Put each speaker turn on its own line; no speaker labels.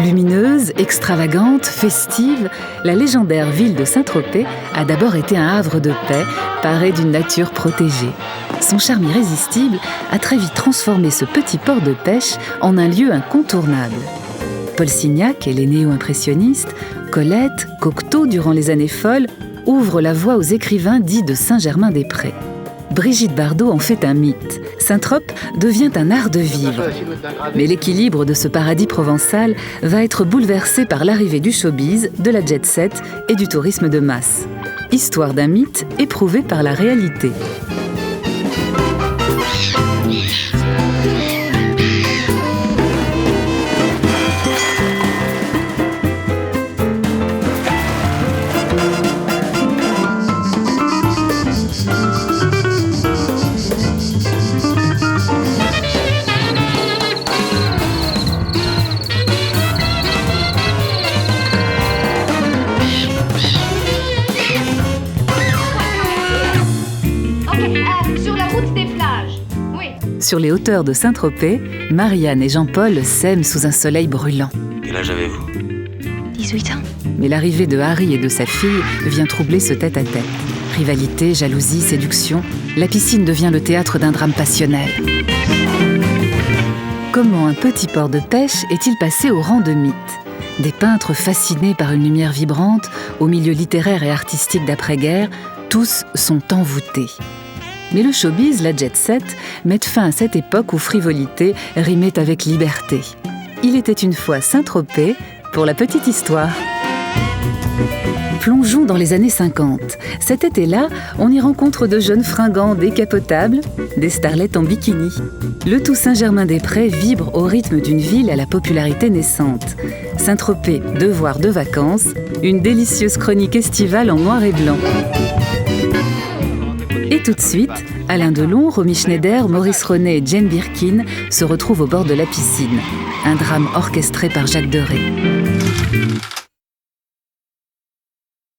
Lumineuse, extravagante, festive, la légendaire ville de Saint-Tropez a d'abord été un havre de paix, paré d'une nature protégée. Son charme irrésistible a très vite transformé ce petit port de pêche en un lieu incontournable. Paul Signac et les néo-impressionnistes, Colette, Cocteau durant les années folles, ouvrent la voie aux écrivains dits de Saint-Germain-des-Prés. Brigitte Bardot en fait un mythe. Saint-Trope devient un art de vivre. Mais l'équilibre de ce paradis provençal va être bouleversé par l'arrivée du showbiz, de la jet-set et du tourisme de masse. Histoire d'un mythe éprouvé par la réalité. Sur les hauteurs de Saint-Tropez, Marianne et Jean-Paul s'aiment sous un soleil brûlant.
Quel âge avez-vous ?
18 ans.
Mais l'arrivée de Harry et de sa fille vient troubler ce tête-à-tête. Rivalité, jalousie, séduction, la piscine devient le théâtre d'un drame passionnel. Comment un petit port de pêche est-il passé au rang de mythe ? Des peintres fascinés par une lumière vibrante, au milieu littéraire et artistique d'après-guerre, tous sont envoûtés. Mais le showbiz, la jet-set, mettent fin à cette époque où frivolité rimait avec liberté. Il était une fois Saint-Tropez pour la petite histoire. Plongeons dans les années 50. Cet été-là, on y rencontre de jeunes fringants décapotables, des starlettes en bikini. Le tout Saint-Germain-des-Prés vibre au rythme d'une ville à la popularité naissante. Saint-Tropez, devoir de vacances, une délicieuse chronique estivale en noir et blanc. Et tout de suite, Alain Delon, Romy Schneider, Maurice René et Jane Birkin se retrouvent au bord de la piscine. Un drame orchestré par Jacques Deray.